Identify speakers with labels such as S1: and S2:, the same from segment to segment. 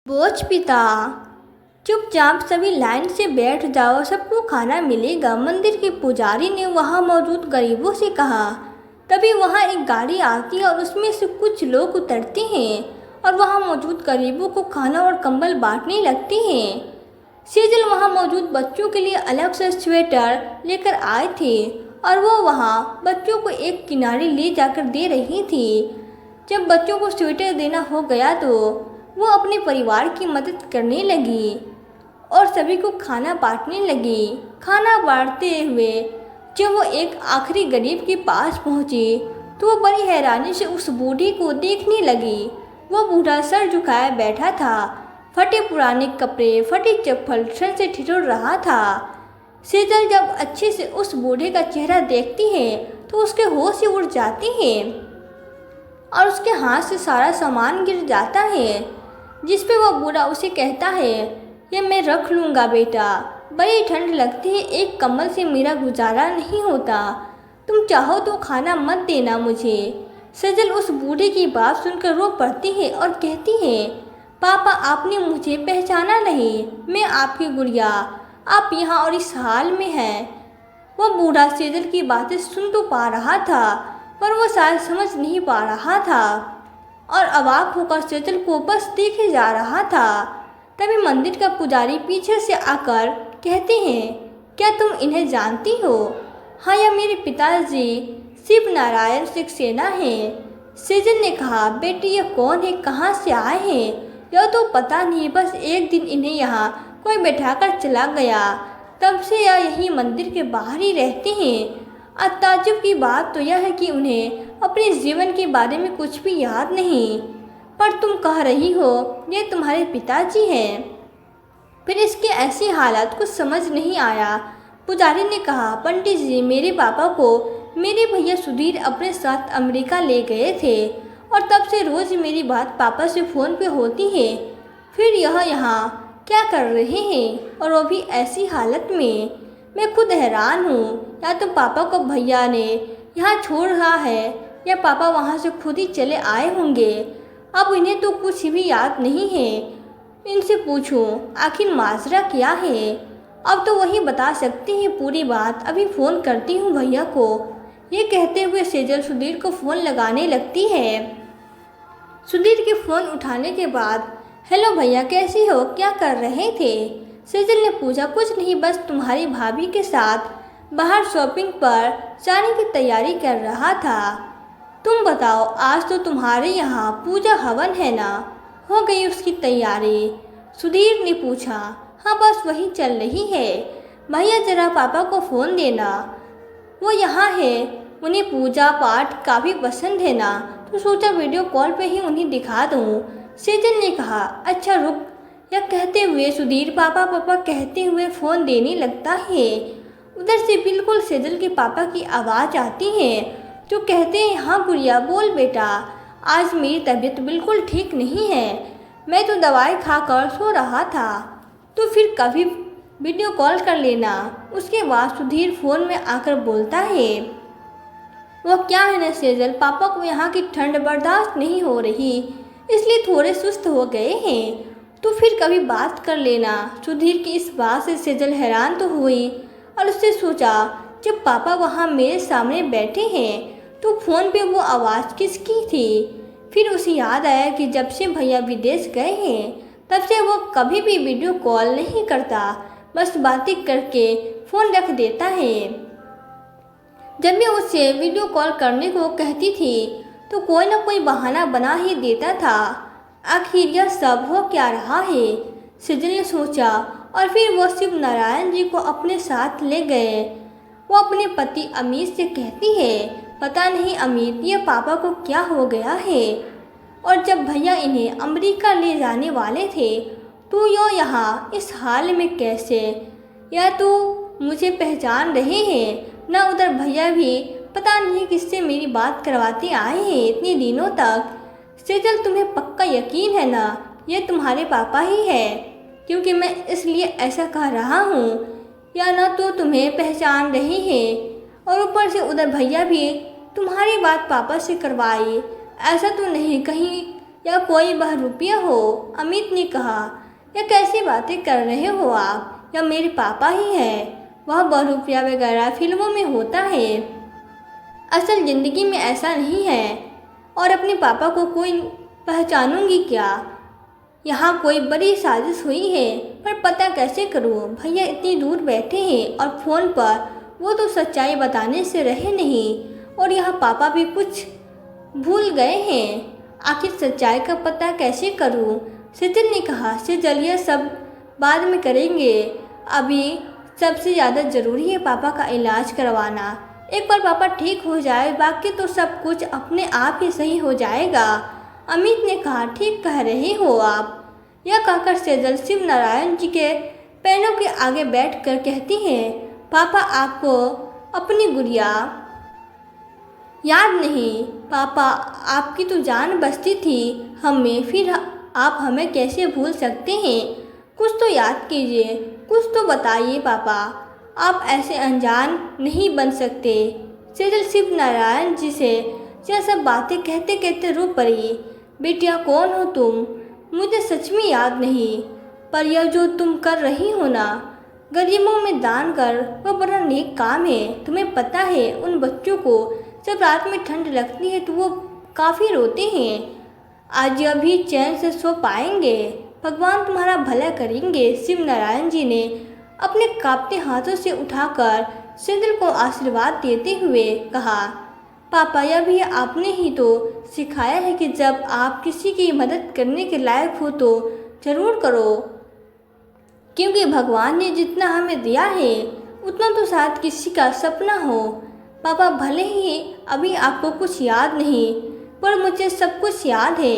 S1: बोझ पिता, चुपचाप सभी लाइन से बैठ जाओ, सबको खाना मिलेगा, मंदिर के पुजारी ने वहां मौजूद गरीबों से कहा। तभी वहां एक गाड़ी आती है और उसमें से कुछ लोग उतरते हैं और वहां मौजूद गरीबों को खाना और कंबल बांटने लगते हैं। सेजल वहां मौजूद बच्चों के लिए अलग से स्वेटर लेकर आए थे और वो वहां बच्चों को एक किनारे ले जाकर दे रही थी। जब बच्चों को स्वेटर देना हो गया तो वो अपने परिवार की मदद करने लगी और सभी को खाना बांटने लगी। खाना बांटते हुए जब वो एक आखिरी गरीब के पास पहुंची तो वो बड़ी हैरानी से उस बूढ़े को देखने लगी। वो बूढ़ा सर झुकाए बैठा था, फटे पुराने कपड़े, फटी चप्पल सर से ठिठुर रहा था। सेजल जब अच्छे से उस बूढ़े का चेहरा देखती है तो उसके होश ही उड़ जाते हैं और उसके हाथ से सारा सामान गिर जाता है, जिस पे वह बूढ़ा उसे कहता है, ये मैं रख लूँगा बेटा, बड़ी ठंड लगती है, एक कंबल से मेरा गुजारा नहीं होता, तुम चाहो तो खाना मत देना मुझे। सेजल उस बूढ़े की बात सुनकर रो पड़ती है और कहती है, पापा आपने मुझे पहचाना नहीं, मैं आपकी गुड़िया, आप यहाँ और इस हाल में हैं। वह बूढ़ा सेजल की बातें सुन तो पा रहा था पर वो शायद समझ नहीं पा रहा था और अवाक होकर सेजल को बस देखे जा रहा था। तभी मंदिर का पुजारी पीछे से आकर कहते हैं, क्या तुम इन्हें जानती हो? हाँ, यह मेरे पिताजी शिव नारायण सक्सेना हैं। सेजल ने कहा, बेटी ये कौन है, कहाँ से आए हैं? यह तो पता नहीं, बस एक दिन इन्हें यहाँ कोई बैठाकर चला गया, तब से यह यही मंदिर के बाहर ही रहते हैं। ताज्जुब की बात तो यह है कि उन्हें अपने जीवन के बारे में कुछ भी याद नहीं, पर तुम कह रही हो ये तुम्हारे पिताजी हैं। फिर इसके ऐसी हालात कुछ समझ नहीं आया। पुजारी ने कहा, पंडित जी मेरे पापा को मेरे भैया सुधीर अपने साथ अमेरिका ले गए थे और तब से रोज़ मेरी बात पापा से फ़ोन पे होती है। फिर यह यहाँ क्या कर रहे हैं और वो भी ऐसी हालत में? मैं खुद हैरान हूँ, या तो पापा को भैया ने यहाँ छोड़ रहा है या पापा वहाँ से खुद ही चले आए होंगे। अब इन्हें तो कुछ भी याद नहीं है। इनसे पूछूं आखिर माजरा क्या है, अब तो वही बता सकते हैं पूरी बात, अभी फ़ोन करती हूँ भैया को। ये कहते हुए सेजल सुधीर को फ़ोन लगाने लगती है। सुधीर के फ़ोन उठाने के बाद, हेलो भैया कैसी हो, क्या कर रहे थे? सेजल ने पूछा, कुछ नहीं, बस तुम्हारी भाभी के साथ बाहर शॉपिंग पर जाने की तैयारी कर रहा था। तुम बताओ, आज तो तुम्हारे यहाँ पूजा हवन है ना, हो गई उसकी तैयारी? सुधीर ने पूछा। हाँ बस वही चल रही है। भैया जरा पापा को फ़ोन देना, वो यहाँ है, उन्हें पूजा पाठ काफ़ी पसंद है ना, तो सोचा वीडियो कॉल पे ही उन्हें दिखा दूँ। सेजल ने कहा, अच्छा रुक। यह कहते हुए सुधीर पापा पापा कहते हुए फ़ोन देने लगता है। उधर से बिल्कुल सेजल के पापा की आवाज़ आती है जो कहते हैं, हाँ गुड़िया बोल बेटा, आज मेरी तबीयत बिल्कुल ठीक नहीं है, मैं तो दवाई खाकर सो रहा था, तो फिर कभी वीडियो कॉल कर लेना। उसके बाद सुधीर फ़ोन में आकर बोलता है, वो क्या है न सेजल, पापा को यहाँ की ठंड बर्दाश्त नहीं हो रही, इसलिए थोड़े सुस्त हो गए हैं, तो फिर कभी बात कर लेना। सुधीर की इस बात से सेजल हैरान तो हुई और उससे सोचा, जब पापा वहाँ मेरे सामने बैठे हैं तो फ़ोन पे वो आवाज़ किसकी थी? फिर उसे याद आया कि जब से भैया विदेश गए हैं तब से वो कभी भी वीडियो कॉल नहीं करता, बस बातें करके फ़ोन रख देता है। जब मैं उससे वीडियो कॉल करने को कहती थी तो कोई ना कोई बहाना बना ही देता था। आखिर यह सब हो क्या रहा है? सेजल ने सोचा और फिर वो शिव नारायण जी को अपने साथ ले गए। वो अपने पति अमित से कहती है, पता नहीं अमित, ये पापा को क्या हो गया है, और जब भैया इन्हें अमेरिका ले जाने वाले थे तो ये यहाँ इस हाल में कैसे? या तो मुझे पहचान रहे हैं ना, उधर भैया भी पता नहीं किससे मेरी बात करवाते आए हैं इतने दिनों तक। सेजल तुम्हें पक्का यकीन है ना ये तुम्हारे पापा ही है? क्योंकि मैं इसलिए ऐसा कह रहा हूँ, या ना तो तुम्हें पहचान रहे हैं और ऊपर से उधर भैया भी तुम्हारी बात पापा से करवाई, ऐसा तो नहीं कहीं या कोई बहरूपिया हो। अमित ने कहा, यह कैसी बातें कर रहे हो आप, यह मेरे पापा ही है। वह बहरूपिया वगैरह फिल्मों में होता है, असल ज़िंदगी में ऐसा नहीं है। और अपने पापा को कोई पहचानूंगी क्या? यहाँ कोई बड़ी साजिश हुई है, पर पता कैसे करूँ? भैया इतनी दूर बैठे हैं और फ़ोन पर वो तो सच्चाई बताने से रहे नहीं, और यहाँ पापा भी कुछ भूल गए हैं। आखिर सच्चाई का पता कैसे करूँ? सेजल ने कहा, सेजल यह सब बाद में करेंगे, अभी सबसे ज़्यादा ज़रूरी है पापा का इलाज करवाना। एक बार पापा ठीक हो जाए बाकी तो सब कुछ अपने आप ही सही हो जाएगा। अमित ने कहा, ठीक कह रहे हो आप। यह कहकर सेजल शिव नारायण जी के पैरों के आगे बैठकर कहती हैं, पापा आपको अपनी गुड़िया याद नहीं? पापा आपकी तो जान बचती थी हमें, फिर आप हमें कैसे भूल सकते हैं? कुछ तो याद कीजिए, कुछ तो बताइए पापा, आप ऐसे अनजान नहीं बन सकते। सेजल शिव नारायण जी से यह सब बातें कहते कहते रो पड़ी। बेटिया कौन हो तुम? मुझे सच में याद नहीं, पर यह जो तुम कर रही हो ना, गरीबों में दान कर, वह बड़ा नेक काम है। तुम्हें पता है उन बच्चों को जब रात में ठंड लगती है तो वो काफ़ी रोते हैं। आज अभी चैन से सो पाएंगे, भगवान तुम्हारा भला करेंगे। शिव नारायण जी ने अपने कांपते हाथों से उठाकर सेजल को आशीर्वाद देते हुए कहा, पापा यह भी आपने ही तो सिखाया है कि जब आप किसी की मदद करने के लायक हो तो ज़रूर करो, क्योंकि भगवान ने जितना हमें दिया है उतना तो शायद किसी का सपना हो। पापा भले ही अभी आपको कुछ याद नहीं, पर मुझे सब कुछ याद है,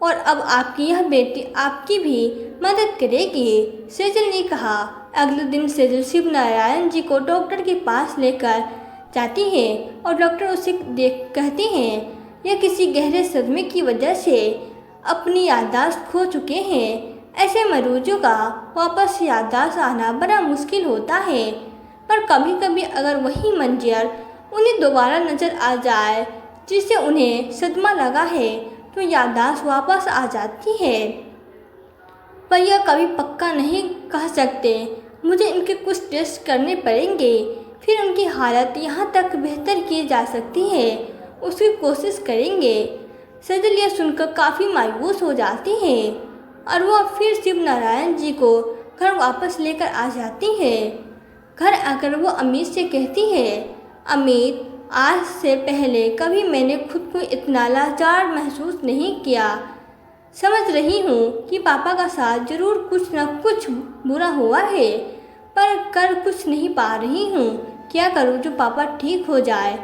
S1: और अब आपकी यह बेटी आपकी भी मदद करेगी। सेजल ने कहा। अगले दिन सेजल शिव नारायण जी को डॉक्टर के पास लेकर जाती है और डॉक्टर उसे देख कहते हैं, यह किसी गहरे सदमे की वजह से अपनी याददाश्त खो चुके हैं। ऐसे मरीजों का वापस याददाश्त आना बड़ा मुश्किल होता है, पर कभी कभी अगर वही मंजर उन्हें दोबारा नज़र आ जाए जिससे उन्हें सदमा लगा है तो याददाश्त वापस आ जाती है। पर यह कभी पक्का नहीं कह सकते। मुझे इनके कुछ टेस्ट करने पड़ेंगे, फिर उनकी हालत यहाँ तक बेहतर की जा सकती है, उसकी कोशिश करेंगे। सेजल यह सुनकर काफ़ी मायूस हो जाती है और वह फिर शिव नारायण जी को घर वापस लेकर आ जाती है। घर आकर वो अमित से कहती है, अमित आज से पहले कभी मैंने खुद को इतना लाचार महसूस नहीं किया। समझ रही हूँ कि पापा का साथ ज़रूर कुछ न कुछ बुरा हुआ है, पर कर कुछ नहीं पा रही हूँ। क्या करूँ जो पापा ठीक हो जाए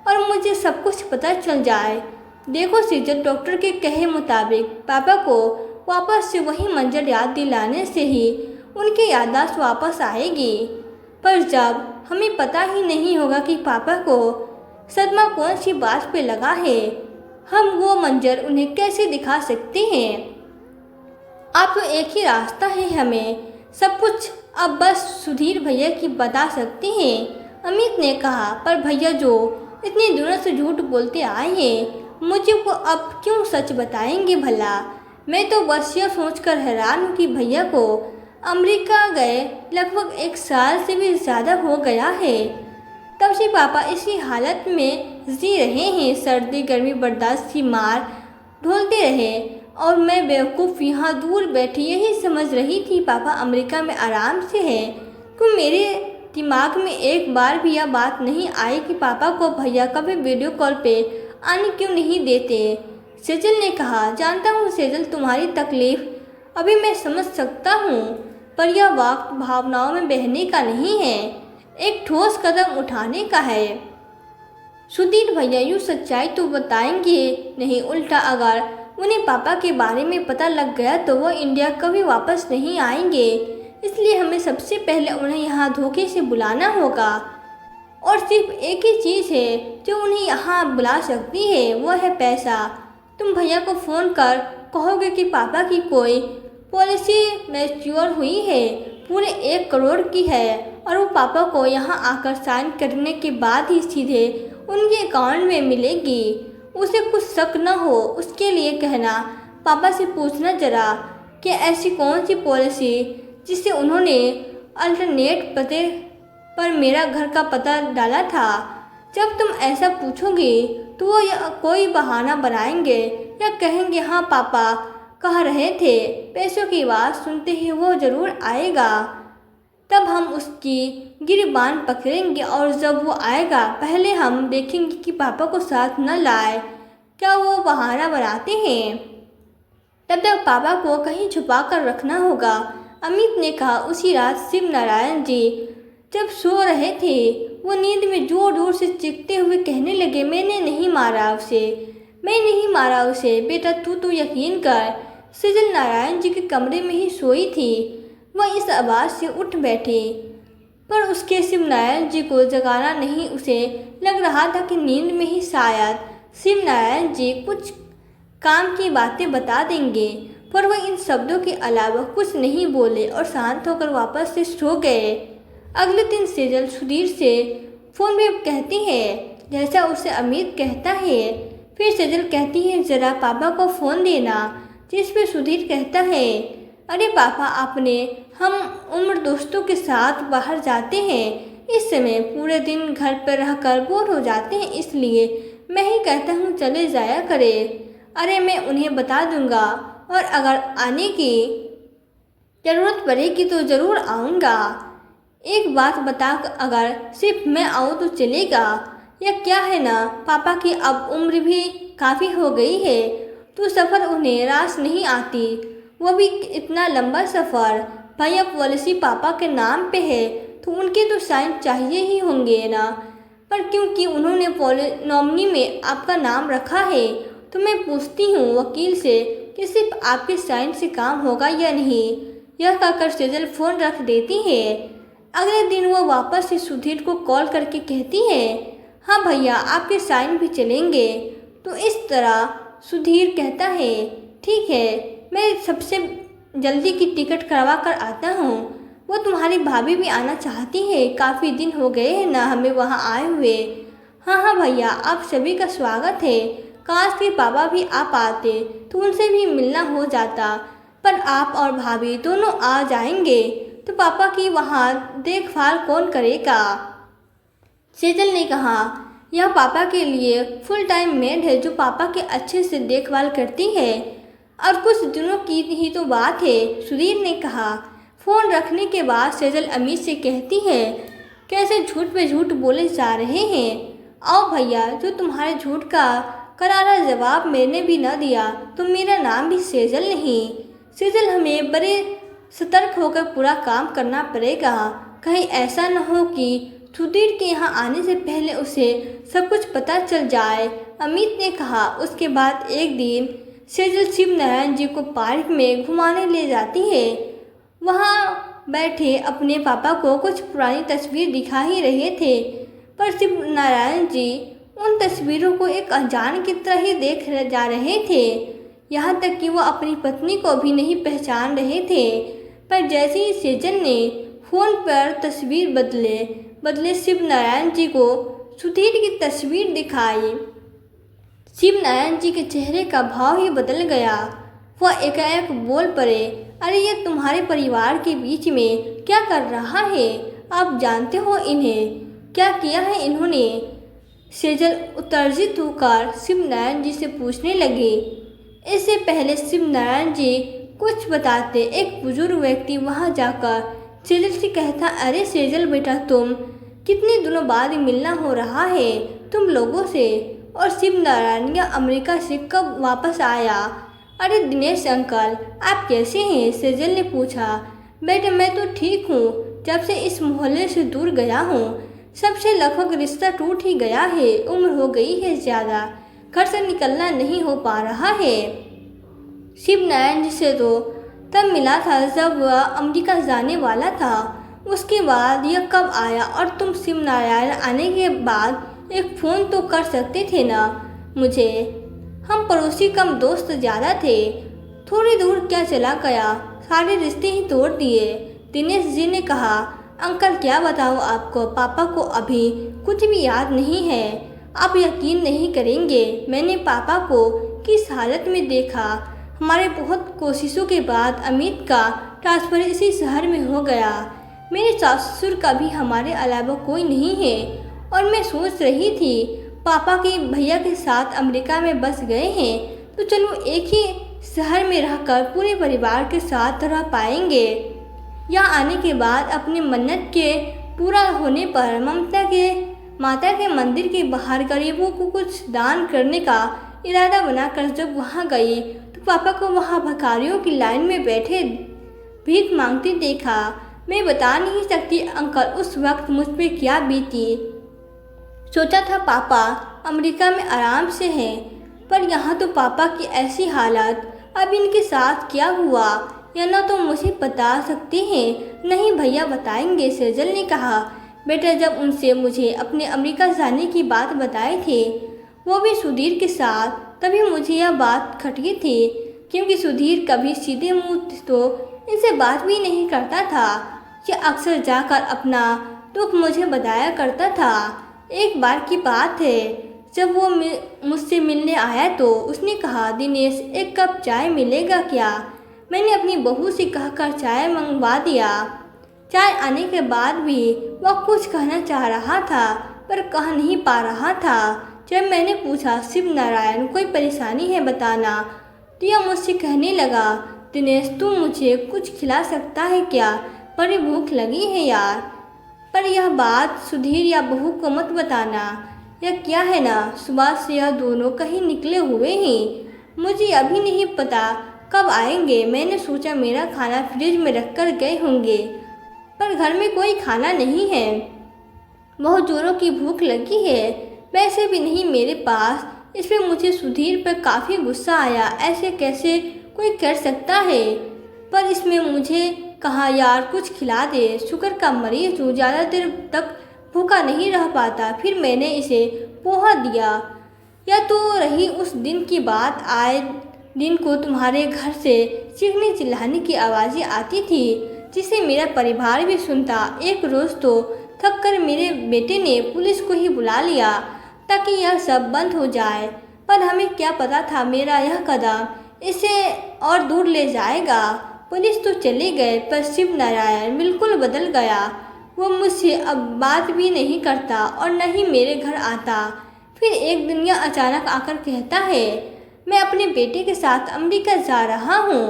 S1: और मुझे सब कुछ पता चल जाए। देखो सेजल, डॉक्टर के कहे मुताबिक पापा को वापस से वही मंजर याद दिलाने से ही उनकी याददाश्त वापस आएगी, पर जब हमें पता ही नहीं होगा कि पापा को सदमा कौन सी बात पे लगा है, हम वो मंजर उन्हें कैसे दिखा सकते हैं। अब तो एक ही रास्ता है, हमें सब कुछ अब बस सुधीर भैया की बता सकते हैं। अमित ने कहा, पर भैया जो इतने दिनों से झूठ बोलते आए हैं, मुझे वो अब क्यों सच बताएंगे भला? मैं तो बस यह सोचकर हैरान हूँ कि भैया को अमेरिका गए लगभग 1 साल से भी ज़्यादा हो गया है, तब से पापा इसी हालत में जी रहे हैं। सर्दी गर्मी बर्दाश्त की मार ढोलते रहे और मैं बेवकूफ़ यहाँ दूर बैठी यही समझ रही थी पापा अमेरिका में आराम से है। क्यों मेरे दिमाग में एक बार भी यह बात नहीं आई कि पापा को भैया कभी वीडियो कॉल पे आने क्यों नहीं देते? सेजल ने कहा, जानता हूँ सेजल, तुम्हारी तकलीफ़ अभी मैं समझ सकता हूँ, पर यह वक्त भावनाओं में बहने का नहीं है, एक ठोस कदम उठाने का है। सुधीर भैया यूँ सच्चाई तो बताएंगे नहीं, उल्टा अगर उन्हें पापा के बारे में पता लग गया तो वो इंडिया कभी वापस नहीं आएंगे। इसलिए हमें सबसे पहले उन्हें यहाँ धोखे से बुलाना होगा, और सिर्फ एक ही चीज़ है जो उन्हें यहाँ बुला सकती है, वो है पैसा। तुम भैया को फ़ोन कर कहोगे कि पापा की कोई पॉलिसी मैच्योर हुई है, पूरे 1 करोड़ की है, और वो पापा को यहाँ आकर साइन करने के बाद ही सीधे उनके अकाउंट में मिलेगी। उसे कुछ शक न हो उसके लिए कहना, पापा से पूछना जरा कि ऐसी कौन सी पॉलिसी जिससे उन्होंने अल्टरनेट पते पर मेरा घर का पता डाला था। जब तुम ऐसा पूछोगे तो वो कोई बहाना बनाएंगे या कहेंगे हाँ पापा कह रहे थे। पैसों की बात सुनते ही वो ज़रूर आएगा। तब हम उसकी गिरबान पकड़ेंगे और जब वो आएगा पहले हम देखेंगे कि पापा को साथ न लाए। क्या वो बहाना बनाते हैं? तब तक पापा को कहीं छुपा कर रखना होगा, अमित ने कहा। उसी रात शिव नारायण जी जब सो रहे थे वो नींद में जोर जोर से चीखते हुए कहने लगे, मैंने नहीं मारा उसे, मैं नहीं मारा उसे। बेटा तू तो यकीन कर। सेजल नारायण जी के कमरे में ही सोई थी। वह इस आवाज़ से उठ बैठे पर उसके शिव नारायण जी को जगाना नहीं। उसे लग रहा था कि नींद में ही शायद शिव नारायण जी कुछ काम की बातें बता देंगे, पर वह इन शब्दों के अलावा कुछ नहीं बोले और शांत होकर वापस से सो गए। अगले दिन सेजल सुधीर से फ़ोन में कहती है जैसा उसे अमित कहता है। फिर सेजल कहती है ज़रा पापा को फ़ोन देना, जिस पर सुधीर कहता है अरे पापा आपने हम उम्र दोस्तों के साथ बाहर जाते हैं, इस समय पूरे दिन घर पर रहकर बोर हो जाते हैं, इसलिए मैं ही कहता हूँ चले जाया करे। अरे मैं उन्हें बता दूँगा और अगर आने की ज़रूरत पड़ेगी तो ज़रूर आऊँगा। एक बात बता, अगर सिर्फ मैं आऊँ तो चलेगा या क्या है ना? पापा की अब उम्र भी काफ़ी हो गई है तो सफ़र उन्हें रास नहीं आती, वो भी इतना लंबा सफ़र। भैया पॉलिसी पापा के नाम पे है तो उनके तो साइन चाहिए ही होंगे ना, पर क्योंकि उन्होंने नॉमिनी में आपका नाम रखा है तो मैं पूछती हूँ वकील से कि सिर्फ आपके साइन से काम होगा या नहीं। यह कहकर सेजल फ़ोन रख देती है। अगले दिन वो वापस से सुधीर को कॉल करके कहती है हाँ भैया आपके साइन भी चलेंगे। तो इस तरह सुधीर कहता है ठीक है, मैं सबसे जल्दी की टिकट करवा कर आता हूँ। वो तुम्हारी भाभी भी आना चाहती है, काफ़ी दिन हो गए हैं ना हमें वहाँ आए हुए। हाँ हाँ भैया आप सभी का स्वागत है। काश के पापा भी आ पाते तो उनसे भी मिलना हो जाता, पर आप और भाभी दोनों आ जाएंगे तो पापा की वहाँ देखभाल कौन करेगा? सेजल ने कहा यह पापा के लिए फुल टाइम मेड है जो पापा के अच्छे से देखभाल करती है, और कुछ दिनों की ही तो बात है, सुधीर ने कहा। फ़ोन रखने के बाद सेजल अमित से कहती है कैसे झूठ पे झूठ बोले जा रहे हैं। आओ भैया, जो तुम्हारे झूठ का करारा जवाब मैंने भी न दिया तो मेरा नाम भी सेजल नहीं। सेजल हमें बड़े सतर्क होकर पूरा काम करना पड़ेगा, कहीं ऐसा न हो कि सुधीर के यहाँ आने से पहले उसे सब कुछ पता चल जाए, अमित ने कहा। उसके बाद एक दिन सेजल शिव नारायण जी को पार्क में घुमाने ले जाती है। वहाँ बैठे अपने पापा को कुछ पुरानी तस्वीर दिखा ही रहे थे, पर शिव नारायण जी उन तस्वीरों को एक अनजान की तरह ही देख जा रहे थे। यहाँ तक कि वो अपनी पत्नी को भी नहीं पहचान रहे थे। पर जैसे ही सेजल ने फ़ोन पर तस्वीर बदले शिव नारायण जी को सुधीर की तस्वीर दिखाई, शिव नारायण जी के चेहरे का भाव ही बदल गया। वह एकाएक बोल पड़े अरे ये तुम्हारे परिवार के बीच में क्या कर रहा है? आप जानते हो इन्हें क्या किया है इन्होंने? सेजल उत्तेजित होकर शिव नारायण जी से पूछने लगी। इससे पहले शिव नारायण जी कुछ बताते एक बुजुर्ग व्यक्ति वहां जाकर सेजल से कहता अरे सेजल बेटा, तुम कितने दिनों बाद मिलना हो रहा है तुम लोगों से, और शिव नारायण या अमेरिका से कब वापस आया? अरे दिनेश अंकल आप कैसे हैं? सेजल ने पूछा। बेटा मैं तो ठीक हूँ, जब से इस मोहल्ले से दूर गया हूँ सबसे लगभग रिश्ता टूट ही गया है, उम्र हो गई है ज़्यादा, घर से निकलना नहीं हो पा रहा है। शिव नारायण जी से तो तब मिला था जब वह अमेरिका जाने वाला था, उसके बाद यह कब आया? और तुम शिव नारायण आने के बाद एक फ़ोन तो कर सकते थे ना मुझे, हम पड़ोसी कम दोस्त ज़्यादा थे, थोड़ी दूर क्या चला गया, सारे रिश्ते ही तोड़ दिए। दिनेश जी ने कहा अंकल क्या बताओ आपको, पापा को अभी कुछ भी याद नहीं है। आप यकीन नहीं करेंगे मैंने पापा को किस हालत में देखा। हमारे बहुत कोशिशों के बाद अमित का ट्रांसफ़र इसी शहर में हो गया। मेरे सास ससुर का भी हमारे अलावा कोई नहीं है और मैं सोच रही थी पापा के भैया के साथ अमेरिका में बस गए हैं तो चलो एक ही शहर में रहकर पूरे परिवार के साथ रह पाएंगे। यहाँ आने के बाद अपनी मन्नत के पूरा होने पर माता के मंदिर के बाहर गरीबों को कुछ दान करने का इरादा बनाकर जब वहाँ गई तो पापा को वहाँ भिखारियों की लाइन में बैठे भीख मांगते देखा। मैं बता नहीं सकती अंकल उस वक्त मुझ पे क्या बीती। सोचा था पापा अमेरिका में आराम से हैं, पर यहाँ तो पापा की ऐसी हालत। अब इनके साथ क्या हुआ या ना तो मुझे बता सकते हैं नहीं भैया बताएंगे, सेजल ने कहा। बेटा जब उनसे मुझे अपने अमेरिका जाने की बात बताई थी वो भी सुधीर के साथ, तभी मुझे यह बात खटकी थी क्योंकि सुधीर कभी सीधे मुंह तो इनसे बात भी नहीं करता था। यह अक्सर जाकर अपना दुख मुझे बताया करता था। एक बार की बात है जब वो मुझसे मिलने आया तो उसने कहा दिनेश एक कप चाय मिलेगा क्या। मैंने अपनी बहू से कहकर चाय मंगवा दिया। चाय आने के बाद भी वह कुछ कहना चाह रहा था पर कह नहीं पा रहा था। जब मैंने पूछा शिव नारायण कोई परेशानी है बताना तो यह मुझसे कहने लगा दिनेश तू मुझे कुछ खिला सकता है क्या, बड़ी भूख लगी है यार। पर यह बात सुधीर या बहू को मत बताना, यह क्या है ना सुबह से यह दोनों कहीं निकले हुए हैं। मुझे अभी नहीं पता कब आएंगे। मैंने सोचा मेरा खाना फ्रिज में रख कर गए होंगे पर घर में कोई खाना नहीं है। बहुत जोरों की भूख लगी है, पैसे भी नहीं मेरे पास। इस पर मुझे सुधीर पर काफ़ी गुस्सा आया। ऐसे कैसे कोई कर सकता है। पर इसमें मुझे कहा यार कुछ खिला दे, शुगर का मरीज हूँ, ज़्यादा देर तक भूखा नहीं रह पाता। फिर मैंने इसे पोहा दिया। या तो रही उस दिन की बात, आए दिन को तुम्हारे घर से चीखने चिल्लाने की आवाज़ें आती थी जिसे मेरा परिवार भी सुनता। एक रोज़ तो थक कर मेरे बेटे ने पुलिस को ही बुला लिया ताकि यह सब बंद हो जाए, पर हमें क्या पता था मेरा यह कदम इसे और दूर ले जाएगा। पुलिस तो चले गए पर शिव नारायण बिल्कुल बदल गया। वो मुझसे अब बात भी नहीं करता और न ही मेरे घर आता। फिर एक दिन यह अचानक आकर कहता है मैं अपने बेटे के साथ अमेरिका जा रहा हूँ।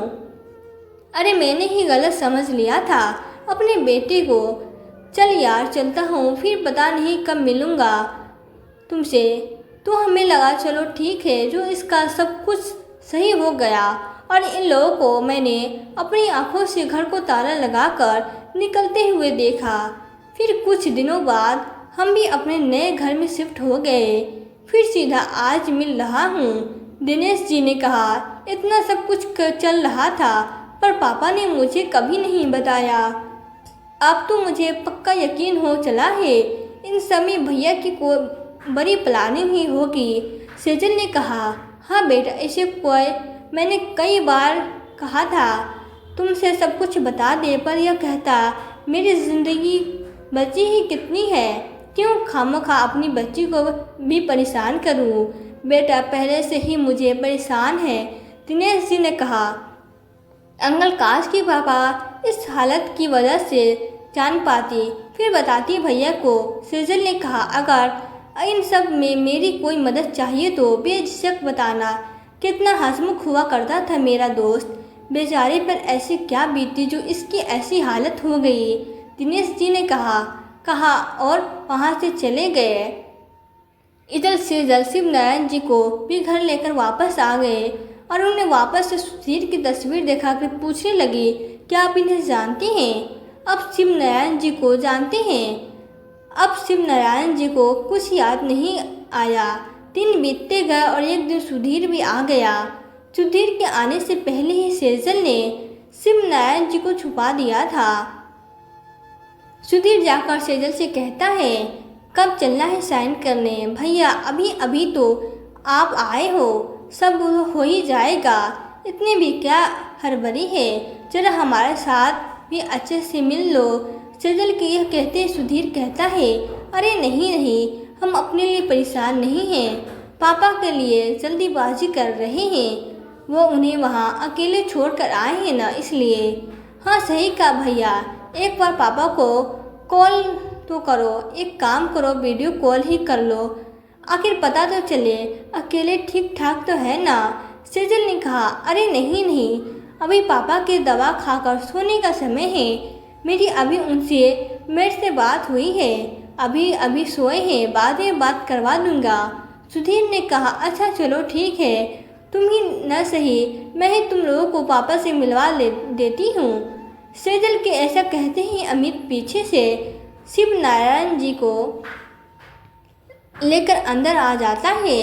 S1: अरे मैंने ही गलत समझ लिया था अपने बेटे को। चल यार चलता हूँ, फिर पता नहीं कब मिलूँगा तुमसे। तो हमें लगा चलो ठीक है, जो इसका सब कुछ सही हो गया और इन लोगों को मैंने अपनी आंखों से घर को ताला लगाकर निकलते हुए देखा। फिर कुछ दिनों बाद हम भी अपने नए घर में शिफ्ट हो गए। फिर सीधा आज मिल रहा हूँ। दिनेश जी ने कहा इतना सब कुछ चल रहा था पर पापा ने मुझे कभी नहीं बताया। अब तो मुझे पक्का यकीन हो चला है इन समय भैया की कोई बड़ी प्लानिंग ही होगी। सेजल ने कहा हाँ बेटा, ऐसे कोई मैंने कई बार कहा था तुमसे सब कुछ बता दे, पर यह कहता मेरी ज़िंदगी बची ही कितनी है, क्यों खामखा अपनी बच्ची को भी परेशान करूं। बेटा पहले से ही मुझे परेशान है, दिनेश जी ने कहा। अंकल काश की पापा इस हालत की वजह से जान पाती, फिर बताती भैया को। सेजल ने कहा अगर इन सब में मेरी कोई मदद चाहिए तो बेझिझक बताना। कितना हंसमुख हुआ करता था मेरा दोस्त, बेचारे पर ऐसे क्या बीती जो इसकी ऐसी हालत हो गई। दिनेश जी ने कहा और वहाँ से चले गए। इधर से शिव नारायण जी को भी घर लेकर वापस आ गए और उन्हें वापस से सुधीर की तस्वीर दिखाकर पूछने लगी क्या आप इन्हें जानते हैं। अब शिव नारायण जी को जानते हैं। अब शिव नारायण जी को कुछ याद नहीं आया। दिन बीतते गए और एक दिन सुधीर भी आ गया। सुधीर के आने से पहले ही सेजल ने शिव नारायण जी को छुपा दिया था। सुधीर जाकर सेजल से कहता है कब चलना है साइन करने। भैया अभी अभी तो आप आए हो, सब हो ही जाएगा, इतने भी क्या हड़बड़ी है, जरा हमारे साथ भी अच्छे से मिल लो। सेजल के यह कहते सुधीर कहता है अरे नहीं नहीं, हम अपने लिए परेशान नहीं हैं, पापा के लिए जल्दीबाजी कर रहे हैं। वो उन्हें वहाँ अकेले छोड़कर आए हैं ना, इसलिए। हाँ सही कहा भैया, एक बार पापा को कॉल तो करो, एक काम करो वीडियो कॉल ही कर लो, आखिर पता तो चले अकेले ठीक ठाक तो है ना। सेजल ने कहा, अरे नहीं नहीं, अभी पापा के दवा खाकर सोने का समय है, मेरी अभी उनसे मेरे से बात हुई है, अभी अभी सोए हैं, बाद में बात करवा दूंगा। सुधीर ने कहा, अच्छा चलो ठीक है, तुम ही न सही मैं ही तुम लोगों को पापा से मिलवा देती हूँ। सेजल के ऐसा कहते ही अमित पीछे से शिव नारायण जी को लेकर अंदर आ जाता है,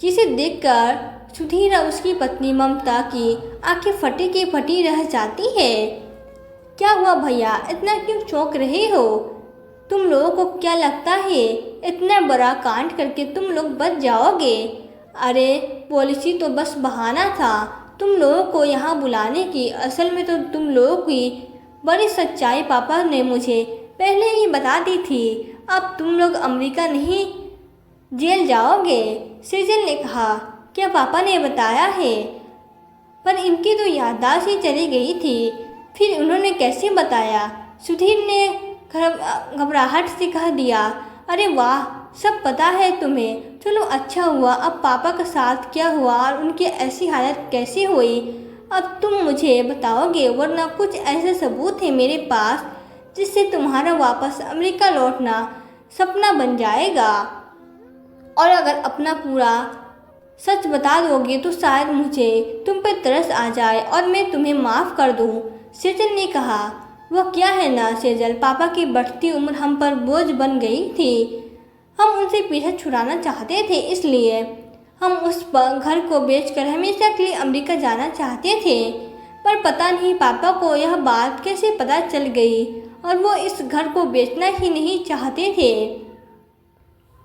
S1: जिसे देखकर सुधीर और उसकी पत्नी ममता की आंखें फटी की फटी रह जाती है। क्या हुआ भैया, इतना क्यों चौंक रहे हो? तुम लोगों को क्या लगता है इतना बड़ा कांड करके तुम लोग बच जाओगे? अरे पॉलिसी तो बस बहाना था तुम लोगों को यहाँ बुलाने की, असल में तो तुम लोगों की बड़ी सच्चाई पापा ने मुझे पहले ही बता दी थी। अब तुम लोग अमेरिका नहीं जेल जाओगे। सेजल ने कहा, क्या पापा ने बताया है? पर इनकी तो याददाश्त ही चली गई थी, फिर उन्होंने कैसे बताया? सुधीर ने घबराहट से कह दिया, अरे वाह, सब पता है तुम्हें, चलो अच्छा हुआ। अब पापा का साथ क्या हुआ और उनकी ऐसी हालत कैसे हुई अब तुम मुझे बताओगे, वरना कुछ ऐसे सबूत हैं मेरे पास जिससे तुम्हारा वापस अमेरिका लौटना सपना बन जाएगा, और अगर अपना पूरा सच बता दोगे तो शायद मुझे तुम पर तरस आ जाए और मैं तुम्हें माफ़ कर दूँ। सेजल ने कहा, वह क्या है ना सेजल, पापा की बढ़ती उम्र हम पर बोझ बन गई थी, हम उनसे पीछा छुड़ाना चाहते थे, इसलिए हम उस घर को बेचकर हमेशा के लिए अमेरिका जाना चाहते थे। पर पता नहीं पापा को यह बात कैसे पता चल गई और वो इस घर को बेचना ही नहीं चाहते थे।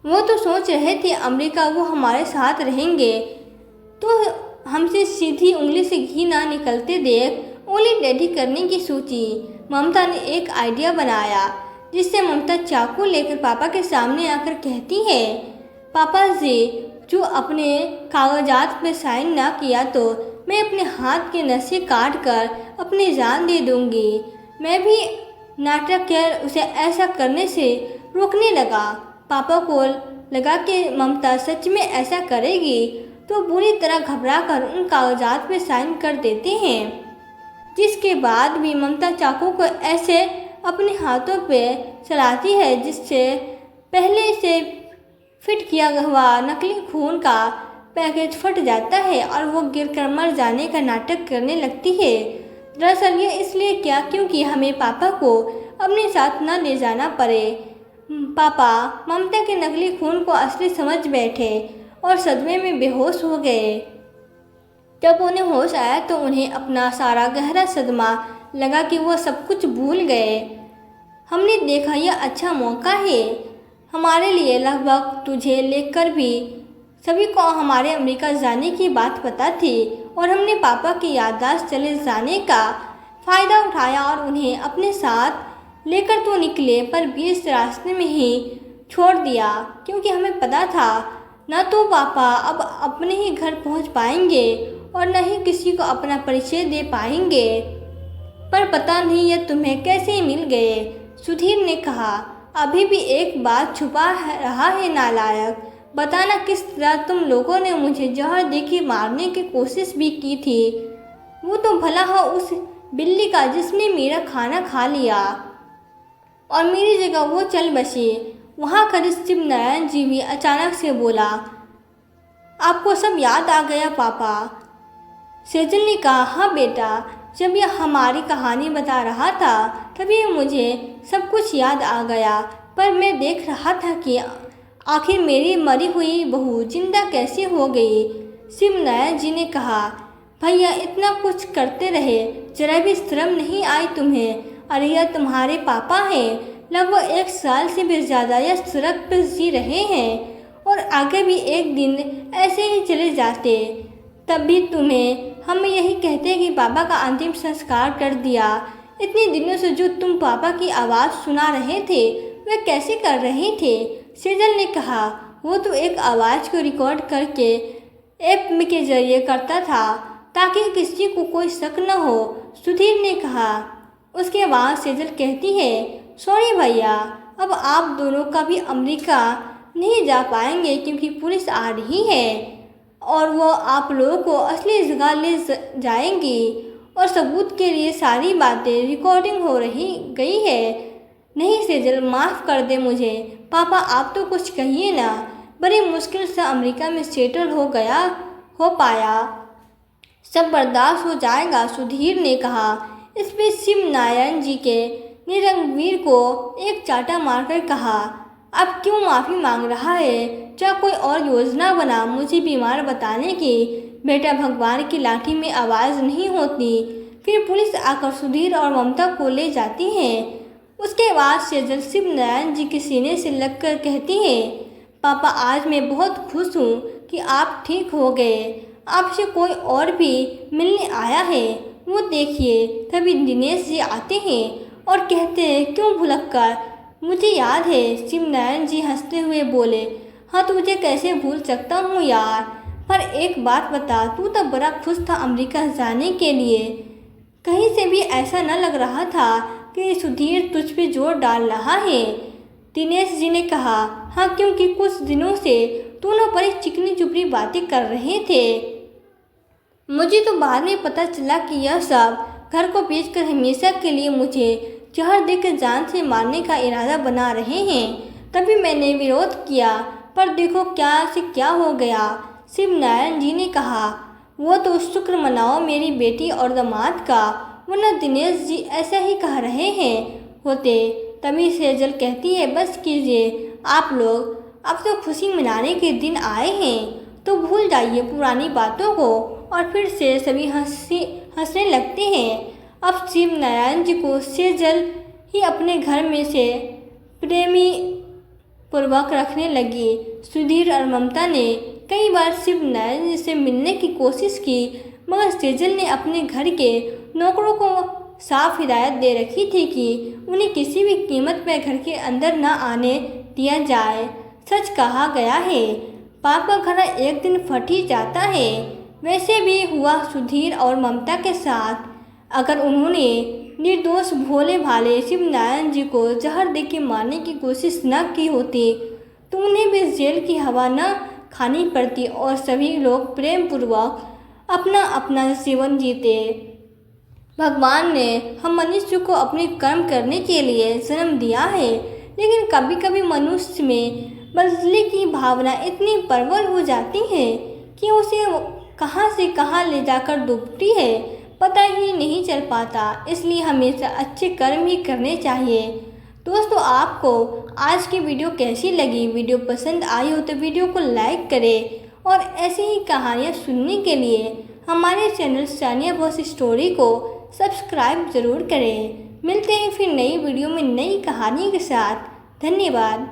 S1: वो तो सोच रहे थे अमेरिका वो हमारे साथ रहेंगे, तो हमसे सीधी उंगली से घी ना निकलते देख उंगली टेढ़ी करने की सोची। ममता ने एक आइडिया बनाया, जिससे ममता चाकू लेकर पापा के सामने आकर कहती है, पापा जी, जो अपने कागजात पे साइन ना किया तो मैं अपने हाथ के नसें काट कर अपनी जान दे दूंगी। मैं भी नाटक कर उसे ऐसा करने से रोकने लगा। पापा को लगा कि ममता सच में ऐसा करेगी, तो बुरी तरह घबरा कर उन कागजात पे साइन कर देते हैं, जिसके बाद भी ममता चाकू को ऐसे अपने हाथों पे चलाती है जिससे पहले से फिट किया हुआ नकली खून का पैकेज फट जाता है और वो गिरकर मर जाने का नाटक करने लगती है। दरअसल ये इसलिए क्या, क्योंकि हमें पापा को अपने साथ न ले जाना पड़े। पापा ममता के नकली खून को असली समझ बैठे और सदमे में बेहोश हो गए। जब उन्हें होश आया तो उन्हें अपना सारा गहरा सदमा लगा कि वो सब कुछ भूल गए। हमने देखा यह अच्छा मौका है हमारे लिए, लगभग तुझे लेकर भी सभी को हमारे अमेरिका जाने की बात पता थी और हमने पापा की याददाश्त चले जाने का फ़ायदा उठाया और उन्हें अपने साथ लेकर तो निकले, पर बीच रास्ते में ही छोड़ दिया, क्योंकि हमें पता था न तो पापा अब अपने ही घर पहुंच पाएंगे और न ही किसी को अपना परिचय दे पाएंगे। पर पता नहीं ये तुम्हें कैसे मिल गए। सुधीर ने कहा, अभी भी एक बात छुपा रहा है नालायक, बताना किस तरह तुम लोगों ने मुझे जहर देके मारने की कोशिश भी की थी। वो तो भला हो उस बिल्ली का जिसने मेरा खाना खा लिया और मेरी जगह वो चल बसी। वहाँ खड़े शिव नारायण जी भी अचानक से बोला, आपको सब याद आ गया पापा? सेजल ने कहा, हाँ बेटा, जब यह हमारी कहानी बता रहा था तभी मुझे सब कुछ याद आ गया, पर मैं देख रहा था कि आखिर मेरी मरी हुई बहू जिंदा कैसे हो गई। शिव नारायण जी ने कहा, भैया इतना कुछ करते रहे, जरा भी शर्म नहीं आई तुम्हें? अरे यह तुम्हारे पापा हैं, लगभग 1 साल से भी ज़्यादा यह सड़क पर जी रहे हैं और आगे भी एक दिन ऐसे ही चले जाते, तब भी तुम्हें हम यही कहते कि पापा का अंतिम संस्कार कर दिया। इतने दिनों से जो तुम पापा की आवाज़ सुना रहे थे वे कैसे कर रहे थे? सेजल ने कहा, वो तो एक आवाज़ को रिकॉर्ड करके ऐप के जरिए करता था ताकि किसी को कोई शक न हो, सुधीर ने कहा। उसके बाद सेजल कहती है, सॉरी भैया, अब आप दोनों का भी अमेरिका नहीं जा पाएंगे क्योंकि पुलिस आ रही है और वो आप लोगों को असली जगह ले जाएंगी और सबूत के लिए सारी बातें रिकॉर्डिंग हो रही गई है। नहीं सेजल, माफ़ कर दे मुझे। पापा आप तो कुछ कहिए ना। बड़ी मुश्किल से अमेरिका में सेटल हो पाया, सब बर्दाश्त हो जाएगा, सुधीर ने कहा। इस बीच शिव नारायण जी के ने रणवीर को एक चाटा मारकर कहा, अब क्यों माफ़ी मांग रहा है? क्या कोई और योजना बना मुझे बीमार बताने की? बेटा, भगवान की लाठी में आवाज़ नहीं होती। फिर पुलिस आकर सुधीर और ममता को ले जाती है। उसके बाद सेजल शिव नारायण जी के सीने से लगकर कहती है, पापा आज मैं बहुत खुश हूँ कि आप ठीक हो गए। आपसे कोई और भी मिलने आया है, वो देखिए। तभी दिनेश जी आते हैं और कहते हैं, क्यों भुलक्कर, मुझे याद है। शिव नारायण जी हंसते हुए बोले, हाँ तुझे कैसे भूल सकता हूँ यार, पर एक बात बता, तू तो बड़ा खुश था अमेरिका जाने के लिए। कहीं से भी ऐसा न लग रहा था कि सुधीर तुझ पे जोर डाल रहा है। दिनेश जी ने कहा, हाँ क्योंकि कुछ दिनों से दोनों बड़ी चिकनी चुपड़ी बातें कर रहे थे। मुझे तो बाद में पता चला कि यह सब घर को बेचकर हमेशा के लिए मुझे जहर देकर जान से मारने का इरादा बना रहे हैं। तभी मैंने विरोध किया, पर देखो क्या से क्या हो गया। शिव नारायण जी ने कहा, वो तो शुक्र मनाओ मेरी बेटी और दामाद का, वरना दिनेश जी ऐसा ही कह रहे हैं होते। तभी सेजल कहती है, बस कीजिए आप लोग, अब तो खुशी मनाने के दिन आए हैं, तो भूल जाइए पुरानी बातों को। और फिर से सभी हंसने लगते हैं। अब शिव नारायण जी को सेजल ही अपने घर में से प्रेमी पूर्वक रखने लगी। सुधीर और ममता ने कई बार शिव नारायण जी से मिलने की कोशिश की, मगर सेजल ने अपने घर के नौकरों को साफ हिदायत दे रखी थी कि उन्हें किसी भी कीमत पर घर के अंदर न आने दिया जाए। सच कहा गया है, पाप का घड़ा एक दिन फट ही जाता है। वैसे भी हुआ सुधीर और ममता के साथ। अगर उन्होंने निर्दोष भोले भाले शिव नारायण जी को जहर देके मारने की कोशिश न की होती तो उन्हें भी जेल की हवा न खानी पड़ती और सभी लोग प्रेम पूर्वक अपना अपना जीवन जीते। भगवान ने हम मनुष्य को अपने कर्म करने के लिए जन्म दिया है, लेकिन कभी कभी मनुष्य में बदले की भावना इतनी प्रबल हो जाती है कि उसे कहाँ से कहाँ ले जाकर डूबती है, पता ही नहीं चल पाता। इसलिए हमेशा अच्छे कर्म ही करने चाहिए। दोस्तों, आपको आज की वीडियो कैसी लगी? वीडियो पसंद आई हो तो वीडियो को लाइक करें और ऐसी ही कहानियाँ सुनने के लिए हमारे चैनल सानिया बॉस स्टोरी को सब्सक्राइब ज़रूर करें। मिलते हैं फिर नई वीडियो में नई कहानी के साथ। धन्यवाद।